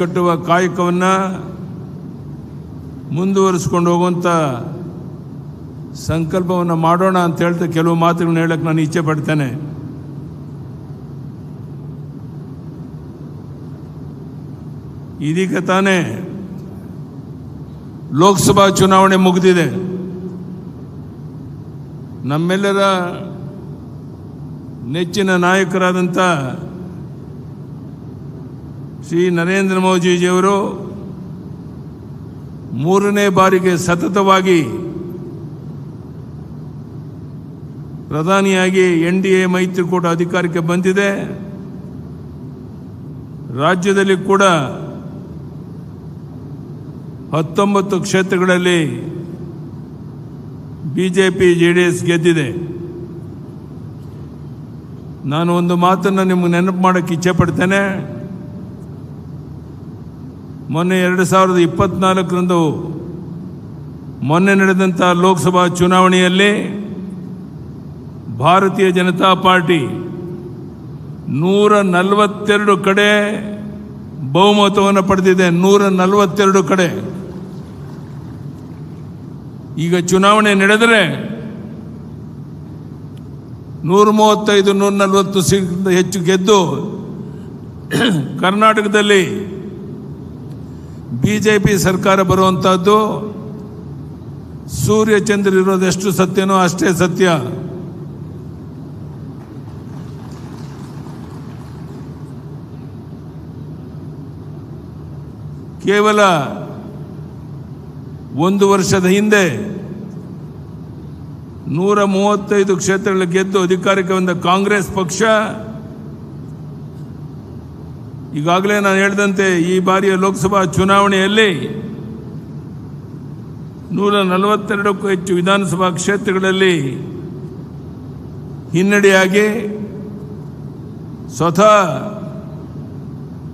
ಕಟ್ಟುವ ಕಾಯಕವನ್ನು ಮುಂದುವರಿಸಿಕೊಂಡು ಹೋಗುವಂಥ ಸಂಕಲ್ಪವನ್ನು ಮಾಡೋಣ ಅಂತ ಹೇಳ್ತಾ ಕೆಲವು ಮಾತುಗಳನ್ನ ಹೇಳಕ್ಕೆ ನಾನು ಇಚ್ಛೆ ಪಡ್ತೇನೆ. ಇದೀಗ ತಾನೇ ಲೋಕಸಭಾ ಚುನಾವಣೆ ಮುಗಿದಿದೆ. ನಮ್ಮೆಲ್ಲರ ನೆಚ್ಚಿನ ನಾಯಕರಾದಂಥ ಶ್ರೀ ನರೇಂದ್ರ ಮೋದಿಜಿಯವರು ಮೂರನೇ ಬಾರಿಗೆ ಸತತವಾಗಿ ಪ್ರಧಾನಿಯಾಗಿ NDA ಮೈತ್ರಿಕೂಟ ಅಧಿಕಾರಕ್ಕೆ ಬಂದಿದೆ. ರಾಜ್ಯದಲ್ಲಿ ಕೂಡ 19 ಕ್ಷೇತ್ರಗಳಲ್ಲಿ ಬಿಜೆಪಿ JDS ಗೆದ್ದಿದೆ. ನಾನು ಒಂದು ಮಾತನ್ನು ನಿಮಗೆ ನೆನಪು ಮಾಡೋಕ್ಕೆ ಇಚ್ಛೆ ಪಡ್ತೇನೆ. ಮೊನ್ನೆ 2024ರಂದು ಮೊನ್ನೆ ನಡೆದಂಥ ಲೋಕಸಭಾ ಚುನಾವಣೆಯಲ್ಲಿ ಭಾರತೀಯ ಜನತಾ ಪಾರ್ಟಿ 142 ಕಡೆ ಬಹುಮತವನ್ನು ಪಡೆದಿದೆ. 142 ಕಡೆ. ಈಗ ಚುನಾವಣೆ ನಡೆದರೆ 135, 140 ಸೀಟ್ಗಿಂತ ಹೆಚ್ಚು ಗೆದ್ದು ಕರ್ನಾಟಕದಲ್ಲಿ ಬಿಜೆಪಿ ಸರ್ಕಾರ ಬರುವಂತಹದ್ದು ಸೂರ್ಯ ಚಂದ್ರ ಇರೋದು ಎಷ್ಟು ಸತ್ಯನೋ ಅಷ್ಟೇ ಸತ್ಯ. ಕೇವಲ 1 ವರ್ಷದ ಹಿಂದೆ 135 ಕ್ಷೇತ್ರಗಳ ಗೆದ್ದು ಅಧಿಕಾರಕ್ಕೆ ಬಂದ ಕಾಂಗ್ರೆಸ್ ಪಕ್ಷ ಈಗಾಗಲೇ ನಾನು ಹೇಳಿದಂತೆ ಈ ಬಾರಿಯ ಲೋಕಸಭಾ ಚುನಾವಣೆಯಲ್ಲಿ 142ಕ್ಕೂ ಹೆಚ್ಚು ವಿಧಾನಸಭಾ ಕ್ಷೇತ್ರಗಳಲ್ಲಿ ಹಿನ್ನಡೆಯಾಗಿ ಸ್ವತಃ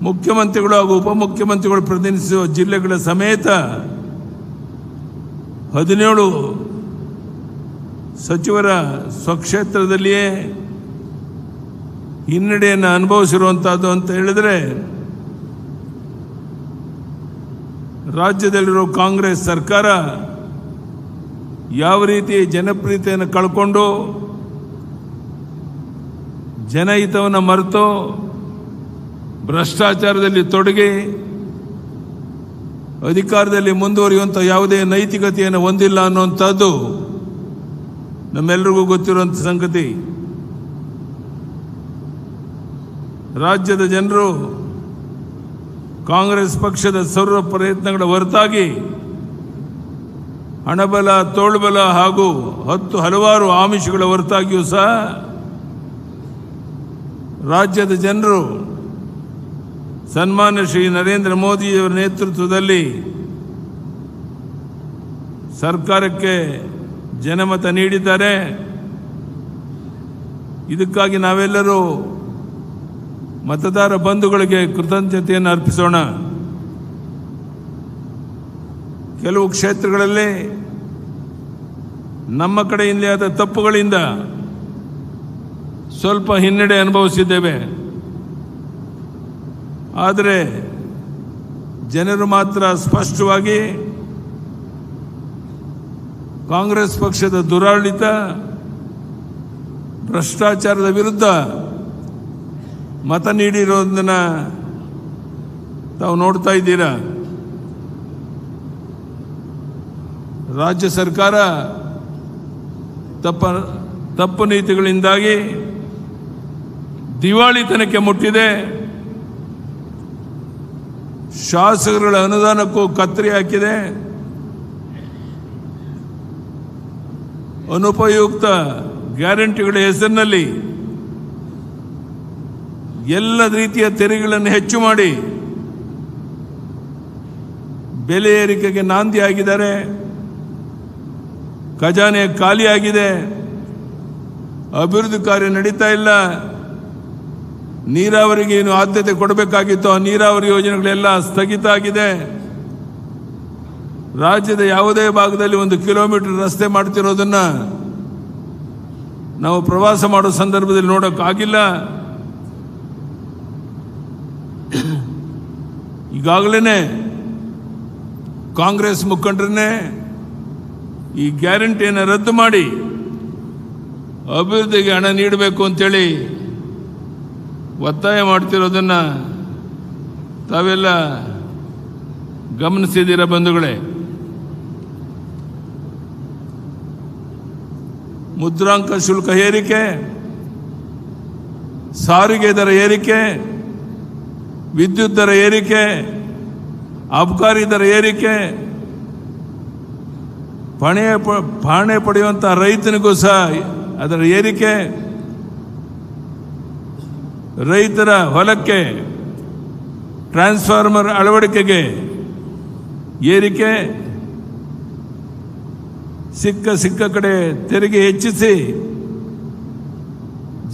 ಮುಖ್ಯಮಂತ್ರಿಗಳು ಹಾಗೂ ಉಪಮುಖ್ಯಮಂತ್ರಿಗಳು ಪ್ರತಿನಿಧಿಸುವ ಜಿಲ್ಲೆಗಳ ಸಮೇತ 17 ಸಚಿವರ ಸ್ವಕ್ಷೇತ್ರದಲ್ಲಿಯೇ ಹಿನ್ನಡೆಯನ್ನು ಅನುಭವಿಸಿರುವಂಥದ್ದು ಅಂತ ಹೇಳಿದರೆ ರಾಜ್ಯದಲ್ಲಿರೋ ಕಾಂಗ್ರೆಸ್ ಸರ್ಕಾರ ಯಾವ ರೀತಿ ಜನಪ್ರಿಯತೆಯನ್ನು ಕಳ್ಕೊಂಡು ಜನಹಿತವನ್ನು ಮರೆತು ಭ್ರಷ್ಟಾಚಾರದಲ್ಲಿ ತೊಡಗಿ ಅಧಿಕಾರದಲ್ಲಿ ಮುಂದುವರಿಯುವಂಥ ಯಾವುದೇ ನೈತಿಕತೆಯನ್ನು ಹೊಂದಿಲ್ಲ ಅನ್ನುವಂಥದ್ದು ನಮ್ಮೆಲ್ಲರಿಗೂ ಗೊತ್ತಿರುವಂಥ ಸಂಗತಿ. ರಾಜ್ಯದ ಜನರು ಕಾಂಗ್ರೆಸ್ ಪಕ್ಷದ ಸರ್ವ ಪ್ರಯತ್ನಗಳ ಹೊರತಾಗಿ ಹಣಬಲ, ತೋಳ್ಬಲ ಹಾಗೂ ಹಲವಾರು ಆಮಿಷಗಳ ಹೊರತಾಗಿಯೂ ಸಹ ರಾಜ್ಯದ ಜನರು ಸನ್ಮಾನ್ಯ ಶ್ರೀ ನರೇಂದ್ರ ಮೋದಿಯವರ ನೇತೃತ್ವದಲ್ಲಿ ಸರ್ಕಾರಕ್ಕೆ ಜನಮತ ನೀಡಿದ್ದಾರೆ. ಇದಕ್ಕಾಗಿ ನಾವೆಲ್ಲರೂ ಮತದಾರ ಬಂಧುಗಳಿಗೆ ಕೃತಜ್ಞತೆಯನ್ನು ಅರ್ಪಿಸೋಣ. ಕೆಲವು ಕ್ಷೇತ್ರಗಳಲ್ಲಿ ನಮ್ಮ ಕಡೆಯಿಂದ ಆದ ತಪ್ಪುಗಳಿಂದ ಸ್ವಲ್ಪ ಹಿನ್ನಡೆ ಅನುಭವಿಸಿದ್ದೇವೆ. ಆದರೆ ಜನರು ಮಾತ್ರ ಸ್ಪಷ್ಟವಾಗಿ ಕಾಂಗ್ರೆಸ್ ಪಕ್ಷದ ದುರಾಡಳಿತ, ಭ್ರಷ್ಟಾಚಾರದ ವಿರುದ್ಧ ಮತ ನೀಡಿರೋದನ್ನ ತಾವು ನೋಡ್ತಾ ಇದ್ದೀರಾ. ರಾಜ್ಯ ಸರ್ಕಾರ ತಪ್ಪು ನೀತಿಗಳಿಂದಾಗಿ ದಿವಾಳಿತನಕ್ಕೆ ಮುಟ್ಟಿದೆ. ಶಾಸಕರುಗಳ ಅನುದಾನಕ್ಕೂ ಕತ್ತರಿ ಹಾಕಿದೆ. ಅನುಪಯುಕ್ತ ಗ್ಯಾರಂಟಿಗಳ ಹೆಸರಿನಲ್ಲಿ ಎಲ್ಲ ರೀತಿಯ ತೆರಿಗೆಗಳನ್ನು ಹೆಚ್ಚು ಮಾಡಿ ಬೆಲೆ ಏರಿಕೆಗೆ ನಾಂದಿ ಆಗಿದ್ದಾರೆ. ಖಜಾನೆ ಖಾಲಿಯಾಗಿದೆ. ಅಭಿವೃದ್ಧಿ ಕಾರ್ಯ ನಡೀತಾ ಇಲ್ಲ. ನೀರಾವರಿಗೆ ಏನು ಆದ್ಯತೆ ಕೊಡಬೇಕಾಗಿತ್ತು ಆ ನೀರಾವರಿ ಯೋಜನೆಗಳೆಲ್ಲ ಸ್ಥಗಿತ ಆಗಿದೆ. ರಾಜ್ಯದ ಯಾವುದೇ ಭಾಗದಲ್ಲಿ 1 ಕಿಲೋಮೀಟರ್ ರಸ್ತೆ ಮಾಡ್ತಿರೋದನ್ನ ನಾವು ಪ್ರವಾಸ ಮಾಡೋ ಸಂದರ್ಭದಲ್ಲಿ ನೋಡೋಕ್ಕಾಗಿಲ್ಲ. ಈಗಾಗಲೇ ಕಾಂಗ್ರೆಸ್ ಮುಖಂಡರನ್ನೇ ಈ ಗ್ಯಾರಂಟಿಯನ್ನು ರದ್ದು ಮಾಡಿ ಅಭಿವೃದ್ಧಿಗೆ ಹಣ ನೀಡಬೇಕು ಅಂತೇಳಿ ಒತ್ತಾಯ ಮಾಡ್ತಿರೋದನ್ನು ತಾವೆಲ್ಲ ಗಮನಿಸಿದ್ದೀರ ಬಂಧುಗಳೇ. ಮುದ್ರಾಂಕ ಶುಲ್ಕ ಏರಿಕೆ, ಸಾರಿಗೆ ದರ ಏರಿಕೆ, ವಿದ್ಯುತ್ ದರ ಏರಿಕೆ, ಅಬಕಾರಿ ದರ ಏರಿಕೆ, ಪಾಣೆ ಪಡೆಯುವಂಥ ರೈತನಿಗೂ ಸಹ ಅದರ ಏರಿಕೆ, ರೈತರ ಹೊಲಕ್ಕೆ ಟ್ರಾನ್ಸ್ಫಾರ್ಮರ್ ಅಳವಡಿಕೆಗೆ ಏರಿಕೆ, ಸಿಕ್ಕ ಕಡೆ ತೆರಿಗೆ ಹೆಚ್ಚಿಸಿ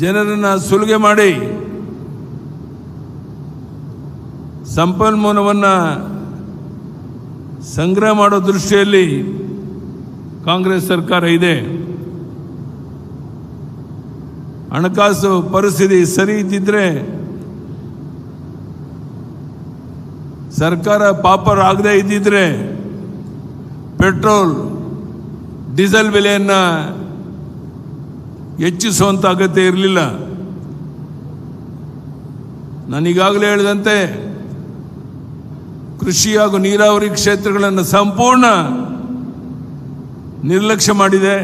ಜನರನ್ನು ಸುಲಿಗೆ ಮಾಡಿ ಸಂಪನ್ಮೂಲವನ್ನು ಸಂಗ್ರಹ ಮಾಡೋ ದೃಷ್ಟಿಯಲ್ಲಿ ಕಾಂಗ್ರೆಸ್ ಸರ್ಕಾರ ಇದೆ. ಹಣಕಾಸು ಪರಿಸ್ಥಿತಿ ಸರಿ ಇದ್ದಿದ್ರೆ ಸರ್ಕಾರ ಪಾಪರ್ ಆಗದೆ ಇದ್ದಿದ್ರೆ ಪೆಟ್ರೋಲ್ ಡೀಸೆಲ್ ಬೆಲೆಯನ್ನು ಹೆಚ್ಚಿಸುವಂಥ ಅಗತ್ಯ ಇರಲಿಲ್ಲ. ನಾನೀಗಾಗಲೇ ಹೇಳಿದಂತೆ ಕೃಷಿ ಹಾಗೂ ನೀರಾವರಿ ಕ್ಷೇತ್ರಗಳನ್ನು ಸಂಪೂರ್ಣ ನಿರ್ಲಕ್ಷ್ಯ ಮಾಡಿದೆ.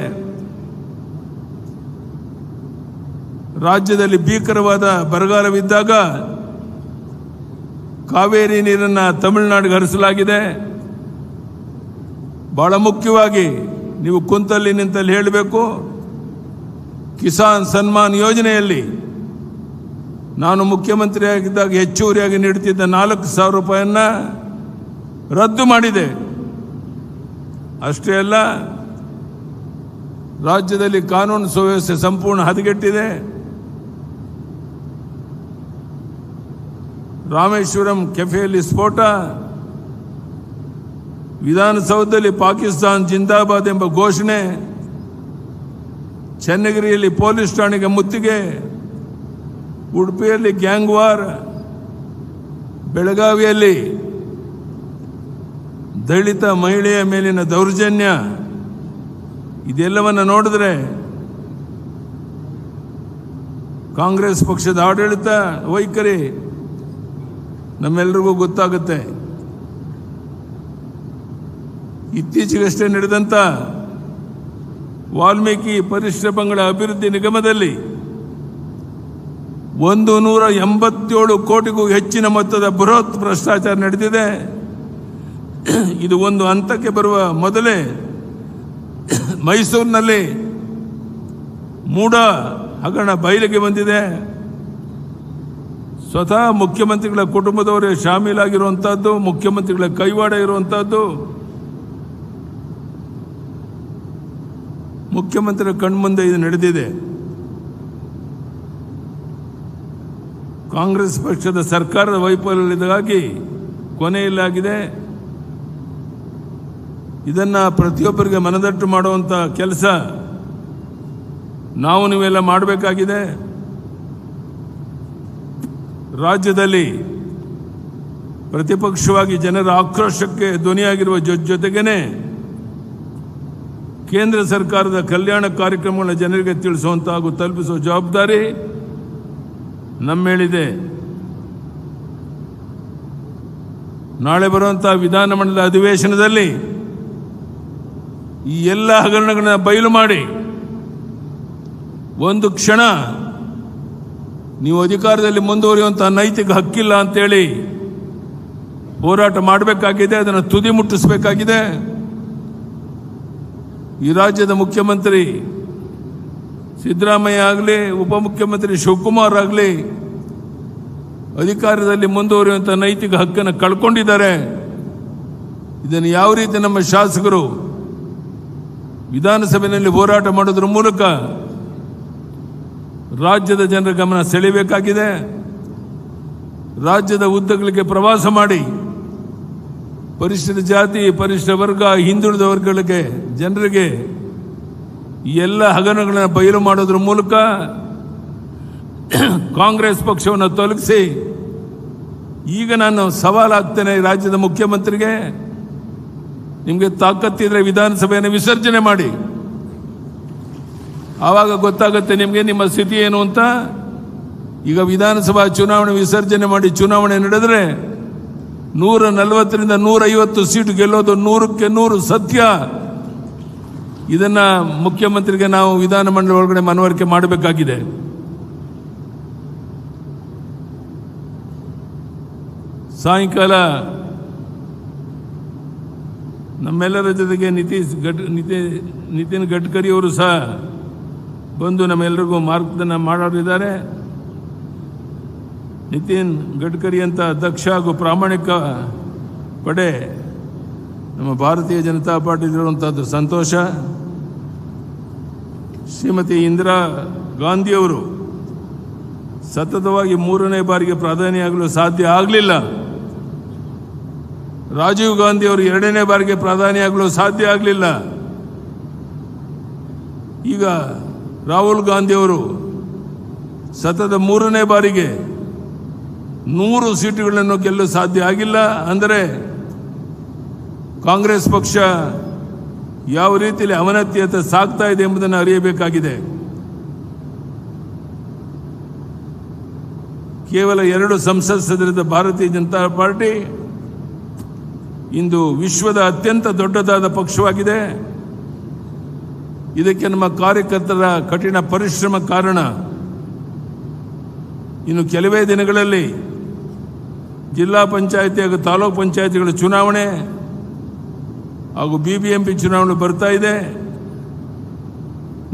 ರಾಜ್ಯದಲ್ಲಿ ಭೀಕರವಾದ ಬರಗಾಲವಿದ್ದಾಗ ಕಾವೇರಿ ನೀರನ್ನು ತಮಿಳುನಾಡಿಗೆ ಹರಿಸಲಾಗಿದೆ. ಬಹಳ ಮುಖ್ಯವಾಗಿ ನೀವು ಕುಂತಲ್ಲಿ ನಿಂತಲ್ಲಿ ಹೇಳಬೇಕು, ಕಿಸಾನ್ ಸನ್ಮಾನ್ ಯೋಜನೆಯಲ್ಲಿ ನಾನು ಮುಖ್ಯಮಂತ್ರಿಯಾಗಿದ್ದಾಗ ಹೆಚ್ಚುವರಿಯಾಗಿ ನೀಡುತ್ತಿದ್ದ 4,000 ರೂಪಾಯಿಯನ್ನು ರದ್ದು ಮಾಡಿದೆ. ಅಷ್ಟೇ ಅಲ್ಲ, ರಾಜ್ಯದಲ್ಲಿ ಕಾನೂನು ಸುವ್ಯವಸ್ಥೆ ಸಂಪೂರ್ಣ ಹದಗೆಟ್ಟಿದೆ. ರಾಮೇಶ್ವರಂ ಕೆಫೆಯಲ್ಲಿ ಸ್ಫೋಟ, ವಿಧಾನಸೌಧದಲ್ಲಿ ಪಾಕಿಸ್ತಾನ್ ಜಿಂದಾಬಾದ್ ಎಂಬ ಘೋಷಣೆ, ಚನ್ನಗಿರಿಯಲ್ಲಿ ಪೊಲೀಸ್ ಠಾಣೆಗೆ ಮುತ್ತಿಗೆ, ಉಡುಪಿಯಲ್ಲಿ ಗ್ಯಾಂಗ್ ವಾರ್, ಬೆಳಗಾವಿಯಲ್ಲಿ ದಲಿತ ಮಹಿಳೆಯ ಮೇಲಿನ ದೌರ್ಜನ್ಯ, ಇದೆಲ್ಲವನ್ನು ನೋಡಿದ್ರೆ ಕಾಂಗ್ರೆಸ್ ಪಕ್ಷದ ಆಡಳಿತ ವೈಖರಿ ನಮ್ಮೆಲ್ಲರಿಗೂ ಗೊತ್ತಾಗುತ್ತೆ. ಇತ್ತೀಚೆಗಷ್ಟೇ ನಡೆದಂಥ ವಾಲ್ಮೀಕಿ ಪರಿಶಿಷ್ಟ ಪಂಗಡ ಅಭಿವೃದ್ಧಿ ನಿಗಮದಲ್ಲಿ 187 ಕೋಟಿಗೂ ಹೆಚ್ಚಿನ ಮೊತ್ತದ ಬೃಹತ್ ಭ್ರಷ್ಟಾಚಾರ ನಡೆದಿದೆ. ಇದು ಒಂದು ಹಂತಕ್ಕೆ ಬರುವ ಮೊದಲೇ ಮೈಸೂರಿನಲ್ಲಿ ಮೂಢ ಹಗರಣ ಬಯಲಿಗೆ ಬಂದಿದೆ. ಸ್ವತಃ ಮುಖ್ಯಮಂತ್ರಿಗಳ ಕುಟುಂಬದವರೇ ಶಾಮೀಲಾಗಿರುವಂಥದ್ದು, ಮುಖ್ಯಮಂತ್ರಿಗಳ ಕೈವಾಡ ಇರುವಂಥದ್ದು, ಮುಖ್ಯಮಂತ್ರಿಗಳ ಕಣ್ಮುಂದೆ ಇದು ನಡೆದಿದೆ. ಕಾಂಗ್ರೆಸ್ ಪಕ್ಷದ ಸರ್ಕಾರದ ವೈಫಲ್ಯದಿಂದಾಗಿ ಕೊನೆಯಲ್ಲಾಗಿದೆ. ಇದನ್ನು ಪ್ರತಿಯೊಬ್ಬರಿಗೆ ಮನದಟ್ಟು ಮಾಡುವಂಥ ಕೆಲಸ ನಾವು ನೀವೆಲ್ಲ ಮಾಡಬೇಕಾಗಿದೆ. ರಾಜ್ಯದಲ್ಲಿ ಪ್ರತಿಪಕ್ಷವಾಗಿ ಜನರ ಆಕ್ರೋಶಕ್ಕೆ ಧ್ವನಿಯಾಗಿರುವ ಜೊತೆಗೇನೆ ಕೇಂದ್ರ ಸರ್ಕಾರದ ಕಲ್ಯಾಣ ಕಾರ್ಯಕ್ರಮಗಳನ್ನು ಜನರಿಗೆ ತಿಳಿಸುವಂಥ ಹಾಗೂ ತಲುಪಿಸುವ ಜವಾಬ್ದಾರಿ ನಮ್ಮೇಳಿದೆ. ನಾಳೆ ಬರುವಂಥ ವಿಧಾನಮಂಡಲ ಅಧಿವೇಶನದಲ್ಲಿ ಈ ಎಲ್ಲ ಹಗರಣಗಳನ್ನ ಬಯಲು ಮಾಡಿ ಒಂದು ಕ್ಷಣ ನೀವು ಅಧಿಕಾರದಲ್ಲಿ ಮುಂದುವರಿಯುವಂಥ ನೈತಿಕ ಹಕ್ಕಿಲ್ಲ ಅಂತೇಳಿ ಹೋರಾಟ ಮಾಡಬೇಕಾಗಿದೆ. ಅದನ್ನು ತುದಿ ಮುಟ್ಟಿಸಬೇಕಾಗಿದೆ. ಈ ರಾಜ್ಯದ ಮುಖ್ಯಮಂತ್ರಿ ಸಿದ್ದರಾಮಯ್ಯ ಆಗಲಿ, ಉಪಮುಖ್ಯಮಂತ್ರಿ ಶಿವಕುಮಾರ್ ಆಗಲಿ ಅಧಿಕಾರದಲ್ಲಿ ಮುಂದುವರಿಯುವಂಥ ನೈತಿಕ ಹಕ್ಕನ್ನು ಕಳ್ಕೊಂಡಿದ್ದಾರೆ. ಇದನ್ನು ಯಾವ ರೀತಿ ನಮ್ಮ ಶಾಸಕರು ವಿಧಾನಸಭೆಯಲ್ಲಿ ಹೋರಾಟ ಮಾಡೋದ್ರ ಮೂಲಕ ರಾಜ್ಯದ ಜನರ ಗಮನ ಸೆಳೆಯಬೇಕಾಗಿದೆ. ರಾಜ್ಯದ ಉದ್ದಗಲಿಗೆ ಪ್ರವಾಸ ಮಾಡಿ ಪರಿಶಿಷ್ಟ ಜಾತಿ, ಪರಿಶಿಷ್ಟ ವರ್ಗ, ಹಿಂದುಳಿದ ವರ್ಗಗಳಿಗೆ ಜನರಿಗೆ ಈ ಎಲ್ಲ ಹಗರಣಗಳನ್ನು ಬಯಲು ಮಾಡೋದ್ರ ಮೂಲಕ ಕಾಂಗ್ರೆಸ್ ಪಕ್ಷವನ್ನು ತೊಲಗಿಸಿ ಈಗ ನಾನು ಸವಾಲು ಹಾಕ್ತೇನೆ ರಾಜ್ಯದ ಮುಖ್ಯಮಂತ್ರಿಗೆ, ನಿಮಗೆ ತಾಕತ್ತಿದ್ರೆ ವಿಧಾನಸಭೆಯನ್ನು ವಿಸರ್ಜನೆ ಮಾಡಿ, ಆವಾಗ ಗೊತ್ತಾಗುತ್ತೆ ನಿಮಗೆ ನಿಮ್ಮ ಸ್ಥಿತಿ ಏನು ಅಂತ. ಈಗ ವಿಧಾನಸಭಾ ಚುನಾವಣೆ ವಿಸರ್ಜನೆ ಮಾಡಿ ಚುನಾವಣೆ ನಡೆದರೆ 140ರಿಂದ 150 ಸೀಟು ಗೆಲ್ಲೋದು 100ಕ್ಕೆ 100 ಸತ್ಯ. ಇದನ್ನ ಮುಖ್ಯಮಂತ್ರಿಗೆ ನಾವು ವಿಧಾನಮಂಡಲ ಒಳಗಡೆ ಮನವರಿಕೆ ಮಾಡಬೇಕಾಗಿದೆ. ಸಾಯಂಕಾಲ ನಮ್ಮೆಲ್ಲರ ಜೊತೆಗೆ ನಿತಿನ್ ಗಡ್ಕರಿ ಅವರು ಸಹ ಬಂದು ನಮ್ಮೆಲ್ಲರಿಗೂ ಮಾರ್ಗದರ್ಶನ ಮಾಡೋರಿದ್ದಾರೆ. ನಿತಿನ್ ಗಡ್ಕರಿ ಅಂತ ದಕ್ಷ ಹಾಗೂ ಪ್ರಾಮಾಣಿಕ ಪಡೆ ನಮ್ಮ ಭಾರತೀಯ ಜನತಾ ಪಾರ್ಟಿಲಿರುವಂಥದ್ದು ಸಂತೋಷ. ಶ್ರೀಮತಿ ಇಂದಿರಾ ಗಾಂಧಿಯವರು ಸತತವಾಗಿ 3ನೇ ಬಾರಿಗೆ ಪ್ರಧಾನಿಯಾಗಲು ಸಾಧ್ಯ ಆಗಲಿಲ್ಲ. ರಾಜೀವ್ ಗಾಂಧಿ ಅವರು 2ನೇ ಬಾರಿಗೆ ಪ್ರಧಾನಿಯಾಗಲು ಸಾಧ್ಯ ಆಗಲಿಲ್ಲ. ಈಗ ರಾಹುಲ್ ಗಾಂಧಿ ಅವರು ಸತತ 3ನೇ ಬಾರಿಗೆ 100 ಸೀಟುಗಳನ್ನು ಗೆಲ್ಲಲು ಸಾಧ್ಯ ಆಗಿಲ್ಲ. ಅಂದರೆ ಕಾಂಗ್ರೆಸ್ ಪಕ್ಷ ಯಾವ ರೀತಿಯಲ್ಲಿ ಅವನತಿಯತ್ತ ಸಾಗ್ತಾ ಇದೆ ಎಂಬುದನ್ನು ಅರಿಯಬೇಕಾಗಿದೆ. ಕೇವಲ 2 ಸಂಸತ್ ಸದಸ್ಯರಿದ್ದ ಭಾರತೀಯ ಜನತಾ ಪಾರ್ಟಿ ಇಂದು ವಿಶ್ವದ ಅತ್ಯಂತ ದೊಡ್ಡದಾದ ಪಕ್ಷವಾಗಿದೆ. ಇದಕ್ಕೆ ನಮ್ಮ ಕಾರ್ಯಕರ್ತರ ಕಠಿಣ ಪರಿಶ್ರಮ ಕಾರಣ. ಇನ್ನು ಕೆಲವೇ ದಿನಗಳಲ್ಲಿ ಜಿಲ್ಲಾ ಪಂಚಾಯಿತಿ ಹಾಗೂ ತಾಲೂಕು ಪಂಚಾಯಿತಿಗಳ ಚುನಾವಣೆ ಹಾಗೂ ಬಿಬಿಎಂಪಿ ಚುನಾವಣೆ ಬರ್ತಾ ಇದೆ.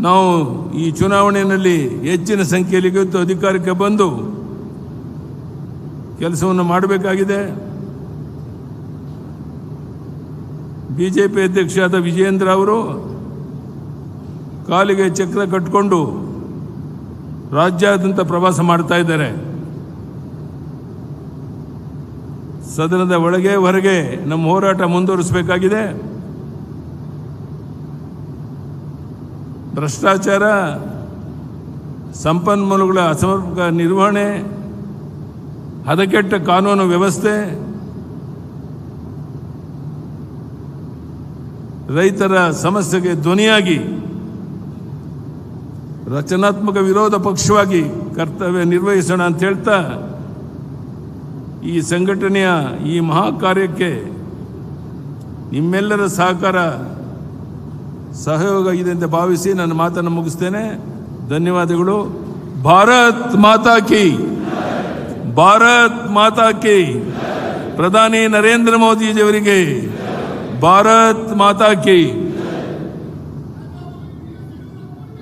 ನಾವು ಈ ಚುನಾವಣೆಯಲ್ಲಿ ಹೆಚ್ಚಿನ ಸಂಖ್ಯೆಯಲ್ಲಿ ಗೆದ್ದು ಅಧಿಕಾರಕ್ಕೆ ಬಂದು ಕೆಲಸವನ್ನು ಮಾಡಬೇಕಾಗಿದೆ. ಬಿಜೆಪಿ ಅಧ್ಯಕ್ಷರಾದ ವಿಜಯೇಂದ್ರ ಅವರು ಕಾಲಿಗೆ ಚಕ್ರ ಕಟ್ಟಿಕೊಂಡು ರಾಜ್ಯಾದ್ಯಂತ ಪ್ರವಾಸ ಮಾಡ್ತಾ ಇದ್ದಾರೆ. ಸದನದ ಒಳಗೆ ಹೊರಗೆ ನಮ್ಮ ಹೋರಾಟ ಮುಂದುವರಿಸಬೇಕಾಗಿದೆ. ಭ್ರಷ್ಟಾಚಾರ, ಸಂಪನ್ಮೂಲಗಳ ಅಸಮರ್ಪಕ ನಿರ್ವಹಣೆ, ಹದಗೆಟ್ಟ ಕಾನೂನು ವ್ಯವಸ್ಥೆ, ರೈತರ ಸಮಸ್ಯೆಗೆ ಧ್ವನಿಯಾಗಿ ರಚನಾತ್ಮಕ ವಿರೋಧ ಪಕ್ಷವಾಗಿ ಕರ್ತವ್ಯ ನಿರ್ವಹಿಸೋಣ ಅಂತ ಹೇಳ್ತಾ ಈ ಸಂಘಟನೆಯ ಈ ಮಹಾ ಕಾರ್ಯಕ್ಕೆ ನಿಮ್ಮೆಲ್ಲರ ಸಹಕಾರ ಸಹಯೋಗ ಇದೆ ಅಂತ ಭಾವಿಸಿ ನನ್ನ ಮಾತನ್ನು ಮುಗಿಸ್ತೇನೆ. ಧನ್ಯವಾದಗಳು. ಭಾರತ್ ಮಾತಾ ಕಿ, ಭಾರತ್ ಮಾತಾ ಕಿ. ಪ್ರಧಾನಿ ನರೇಂದ್ರ ಮೋದಿಜಿಯವರಿಗೆ ಭಾರತ್ ಮಾತಾ ಕಿ.